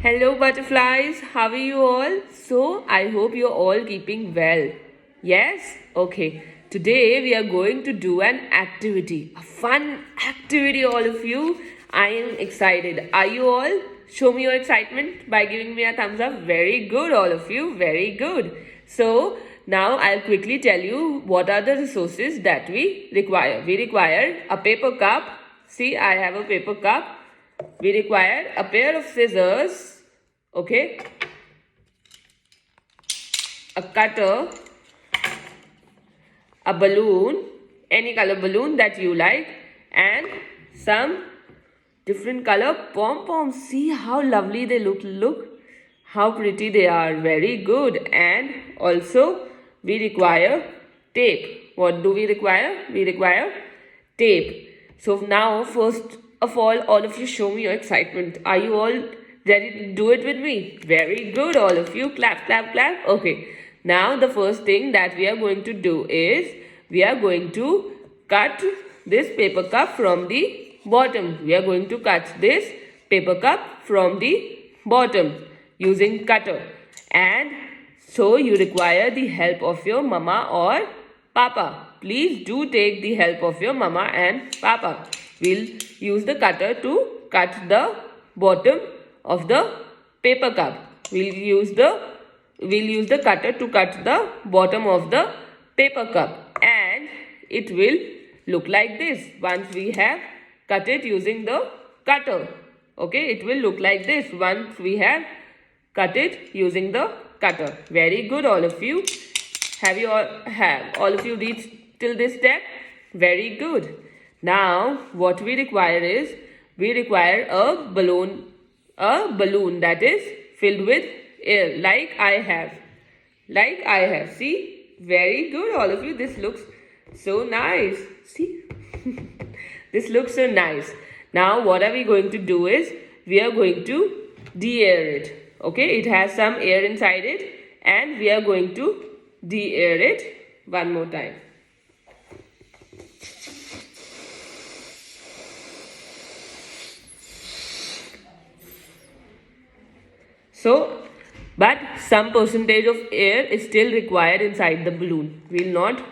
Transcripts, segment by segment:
Hello butterflies, how are you all? So, I hope you're all keeping well. Yes? Okay. Today we are going to do an activity. A fun activity, all of you. I am excited. Are you all? Show me your excitement by giving me a thumbs up. Very good, all of you. Very good. So, now I'll quickly tell you what are the resources that we require. We require a paper cup. See, I have a paper cup. We require a pair of scissors, okay, a cutter, a balloon, any color balloon that you like, and some different color pom-poms. See how lovely they look. Look how pretty they are. Very good. And also we require tape. What do we require? We require tape. So now first of all of you show me your excitement. Are you all ready to do it with me? Very good, all of you. Clap, clap, clap. Okay. Now the first thing that we are going to do is we are going to cut this paper cup from the bottom. We are going to cut this paper cup from the bottom using cutter. And so you require the help of your mama or papa. Please do take the help of your mama and papa. We'll use the cutter to cut the bottom of the paper cup. We'll use the cutter to cut the bottom of the paper cup, and it will look like this once we have cut it using the cutter. Okay, it will look like this once we have cut it using the cutter. Very good, all of you. Have all of you reached till this step? Very good. Now what we require is we require a balloon that is filled with air, like I have. See, very good, all of you. This looks so nice. See, this looks so nice. Now what are we going to do is we are going to de-air it. Okay, it has some air inside it, and we are going to de-air it one more time. So, but some percentage of air is still required inside the balloon. We will not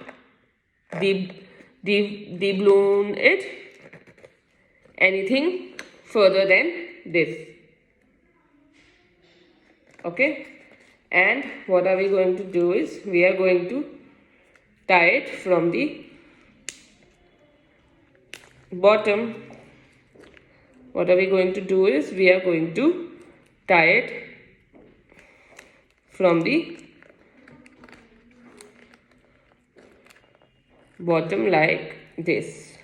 de-balloon it anything further than this. Okay, and what are we going to do is we are going to tie it from the bottom. What are we going to do is we are going to tie it from the bottom like this.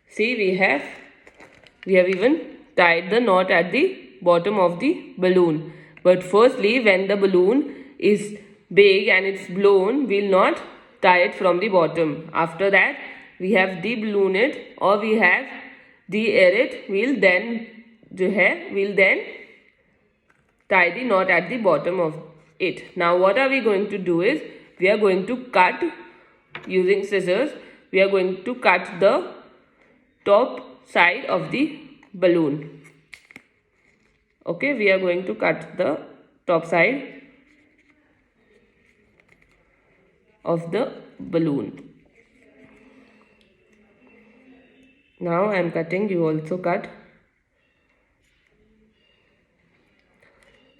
See, we have even tied the knot at the bottom of the balloon. But firstly, when the balloon is big and it's blown, we'll not tie it from the bottom. After that, we have de-balloon it, or we have de-air it. We'll then tie the knot at the bottom of it. Now what are we going to do is we are going to cut using scissors. We are going to cut the top side of the balloon. Okay, we are going to cut the top side of the balloon. Now I am cutting, you also cut.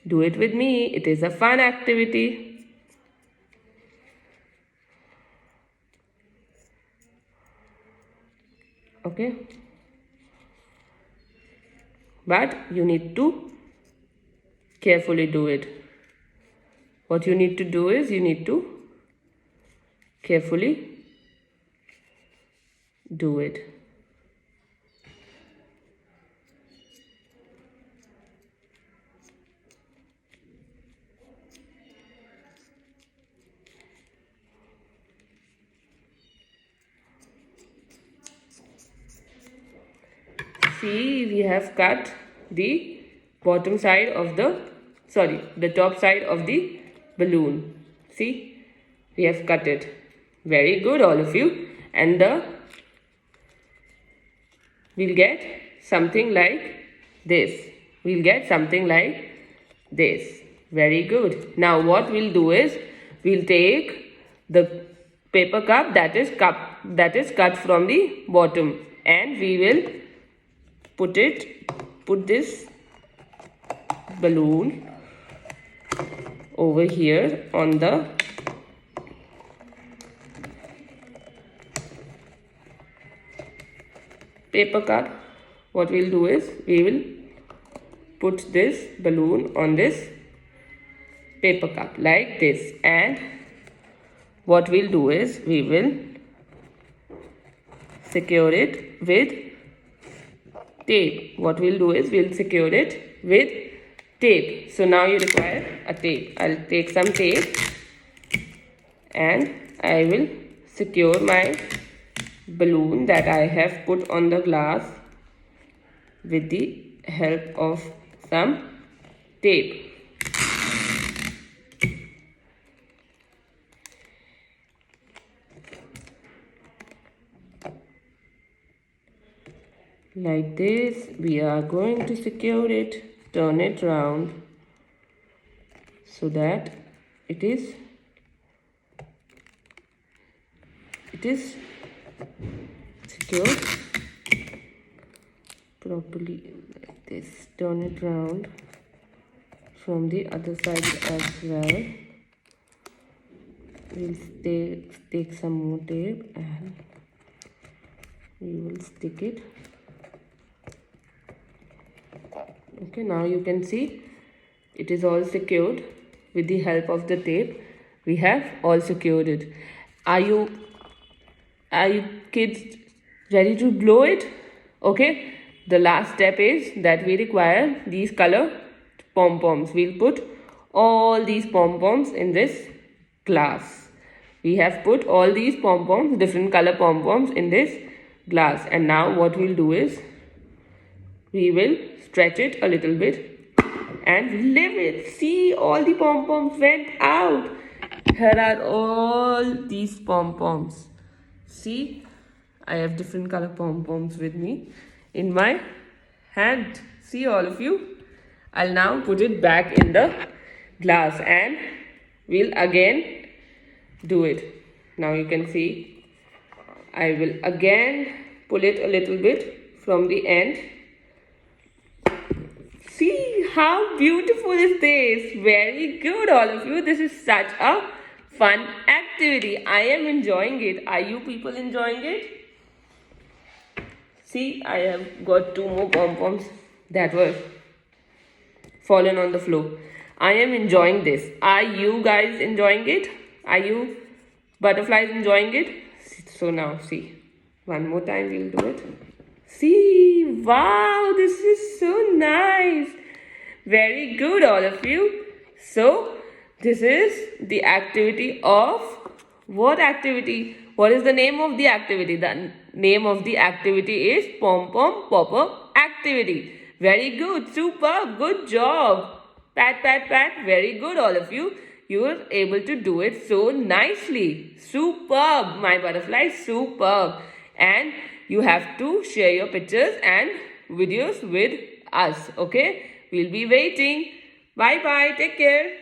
Do it with me. It is a fun activity. Okay, but you need to carefully do it. What you need to do is you need to carefully do it. See, we have cut the bottom side of the top side of the balloon. See, we have cut it. Very good, all of you. And the we'll get something like this. We'll get something like this. Very good. Now what we'll do is we'll take the paper cup that is cut from the bottom, and we will put this balloon over here on the paper cup. What we'll do is we will put this balloon on this paper cup like this, and what we'll do is we will secure it with tape. What we'll do is we'll secure it with tape. So now you require a tape. I'll take some tape and I will secure my balloon that I have put on the glass with the help of some tape. Like this, we are going to secure it, turn it round so that it is secure properly like this. Turn it round from the other side as well. We'll take some more tape and we will stick it. Okay, now you can see it is all secured with the help of the tape. We have all secured it. Are you kids ready to blow it? Okay, the last step is that we require these color pom-poms. We'll put all these pom-poms in this glass. We have put all these pom-poms, different color pom-poms in this glass, and now what we'll do is we will stretch it a little bit and leave it. See, all the pom-poms went out. Here are all these pom-poms. See, I have different color pom-poms with me in my hand. See, all of you. I'll now put it back in the glass and we'll again do it. Now you can see I will again pull it a little bit from the end. See how beautiful is this? Very good, all of you. This is such a fun activity. I am enjoying it. Are you people enjoying it? See, I have got 2 more pom-poms that were fallen on the floor. I am enjoying this. Are you guys enjoying it? Are you butterflies enjoying it? So now see, one more time we'll do it. See, wow, this is so nice. Very good, all of you. So this is the activity of what activity? What is the name of the activity? The name of the activity is Pom-Pom Popper activity. Very good, super, good job. Pat, pat, pat. Very good, all of you. You were able to do it so nicely. Superb, my butterfly, superb. And you have to share your pictures and videos with us. Okay? We'll be waiting. Bye-bye. Take care.